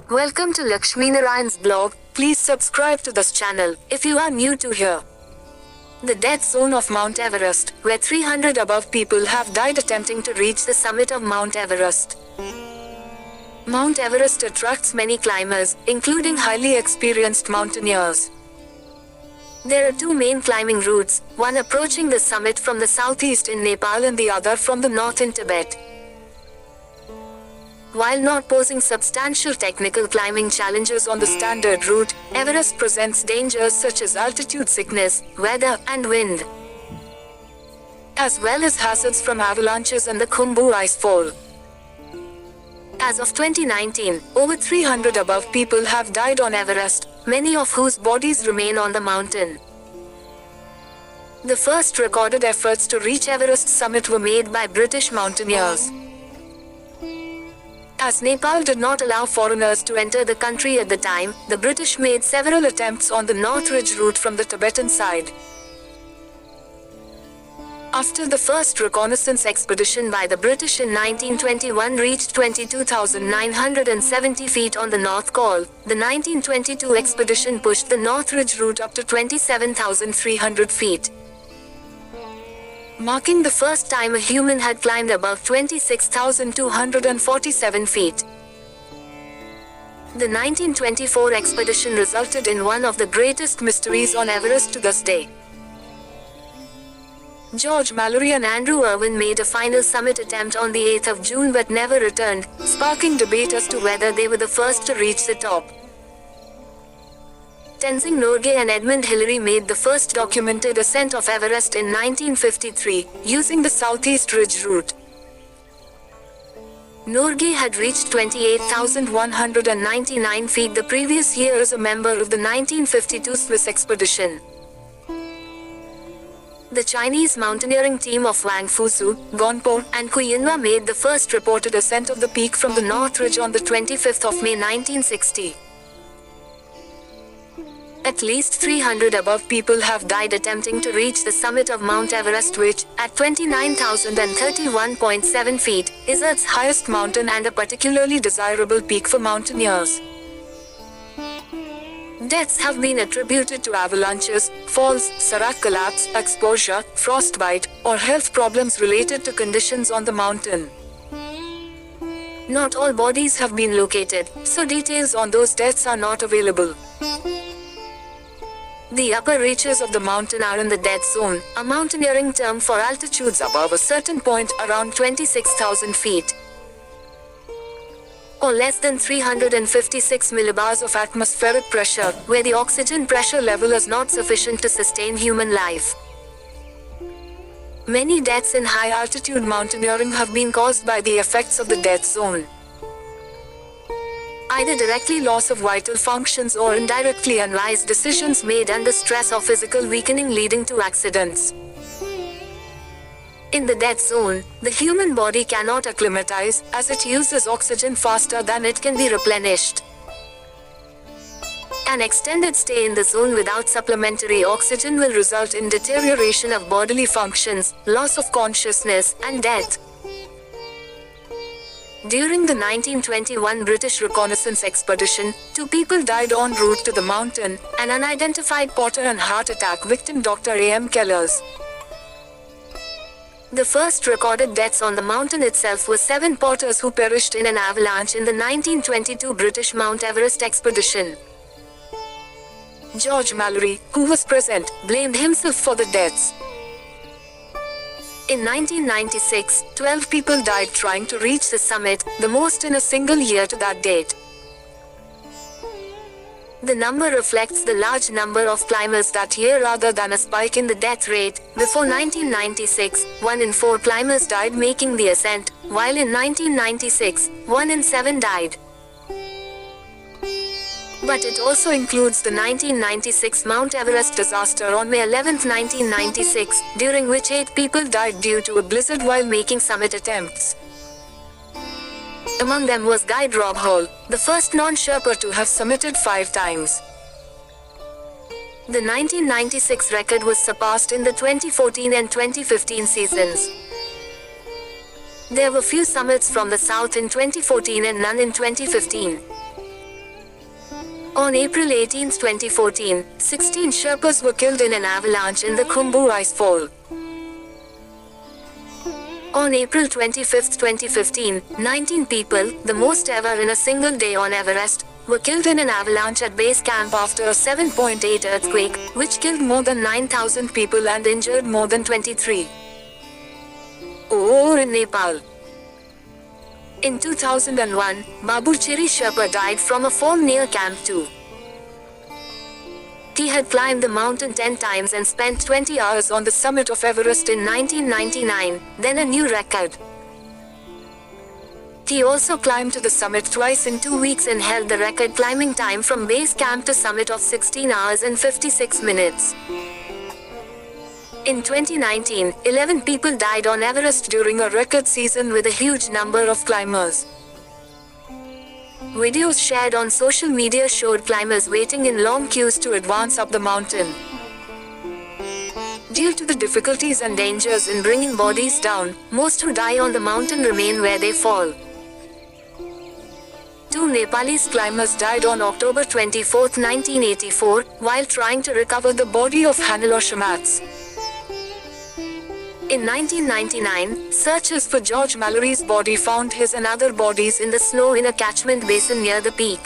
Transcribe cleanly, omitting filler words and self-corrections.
Welcome to Lakshmi Narayan's blog. Please subscribe to this channel if you are new to here. The death zone of Mount Everest, where 300 above people have died attempting to reach the summit of Mount Everest. Mount Everest attracts many climbers, including highly experienced mountaineers. There are two main climbing routes, one approaching the summit from the southeast in Nepal and the other from the north in Tibet. While not posing substantial technical climbing challenges on the standard route, Everest presents dangers such as altitude sickness, weather, and wind, as well as hazards from avalanches and the Khumbu Icefall. As of 2019, over 300 above people have died on Everest, many of whose bodies remain on the mountain. The first recorded efforts to reach Everest's summit were made by British mountaineers. As Nepal did not allow foreigners to enter the country at the time, the British made several attempts on the North Ridge route from the Tibetan side. After the first reconnaissance expedition by the British in 1921 reached 22,970 feet on the North Col, the 1922 expedition pushed the North Ridge route up to 27,300 feet, marking the first time a human had climbed above 26,247 feet. The 1924 expedition resulted in one of the greatest mysteries on Everest to this day. George Mallory and Andrew Irwin made a final summit attempt on the 8th of June but never returned, sparking debate as to whether they were the first to reach the top. Tenzing Norgay and Edmund Hillary made the first documented ascent of Everest in 1953, using the Southeast Ridge route. Norgay had reached 28,199 feet the previous year as a member of the 1952 Swiss expedition. The Chinese mountaineering team of Wang Fusu, Gonpo, and Kuyinwa made the first reported ascent of the peak from the North Ridge on the 25th of May 1960. At least 300 above people have died attempting to reach the summit of Mount Everest, which, at 29,031.7 feet, is Earth's highest mountain and a particularly desirable peak for mountaineers. Deaths have been attributed to avalanches, falls, serac collapse, exposure, frostbite, or health problems related to conditions on the mountain. Not all bodies have been located, so details on those deaths are not available. The upper reaches of the mountain are in the death zone, a mountaineering term for altitudes above a certain point around 26,000 feet, or less than 356 millibars of atmospheric pressure, where the oxygen pressure level is not sufficient to sustain human life. Many deaths in high-altitude mountaineering have been caused by the effects of the death zone. Either directly loss of vital functions or indirectly unwise decisions made under stress or physical weakening leading to accidents. In the death zone, the human body cannot acclimatize, as it uses oxygen faster than it can be replenished. An extended stay in the zone without supplementary oxygen will result in deterioration of bodily functions, loss of consciousness, and death. During the 1921 British reconnaissance expedition, 2 people died en route to the mountain, an unidentified porter and heart attack victim Dr. A.M. Kellers. The first recorded deaths on the mountain itself were 7 porters who perished in an avalanche in the 1922 British Mount Everest expedition. George Mallory, who was present, blamed himself for the deaths. In 1996, 12 people died trying to reach the summit, the most in a single year to that date. The number reflects the large number of climbers that year rather than a spike in the death rate. Before 1996, 1 in 4 climbers died making the ascent, while in 1996, 1 in 7 died. But it also includes the 1996 Mount Everest disaster on May 11, 1996, during which 8 people died due to a blizzard while making summit attempts. Among them was guide Rob Hall, the first non-Sherpa to have summited 5 times. The 1996 record was surpassed in the 2014 and 2015 seasons. There were few summits from the south in 2014 and none in 2015. On April 18, 2014, 16 Sherpas were killed in an avalanche in the Khumbu Icefall. On April 25, 2015, 19 people, the most ever in a single day on Everest, were killed in an avalanche at base camp after a 7.8 earthquake, which killed more than 9,000 people and injured more than 23. In Nepal. In 2001, Babu Chiri Sherpa died from a fall near Camp 2. He had climbed the mountain 10 times and spent 20 hours on the summit of Everest in 1999, then a new record. He also climbed to the summit twice in 2 weeks and held the record climbing time from base camp to summit of 16 hours and 56 minutes. In 2019, 11 people died on Everest during a record season with a huge number of climbers. Videos shared on social media showed climbers waiting in long queues to advance up the mountain. Due to the difficulties and dangers in bringing bodies down, most who die on the mountain remain where they fall. 2 Nepalese climbers died on October 24, 1984, while trying to recover the body of Hanilo Shamatz. In 1999, searchers for George Mallory's body found his and other bodies in the snow in a catchment basin near the peak.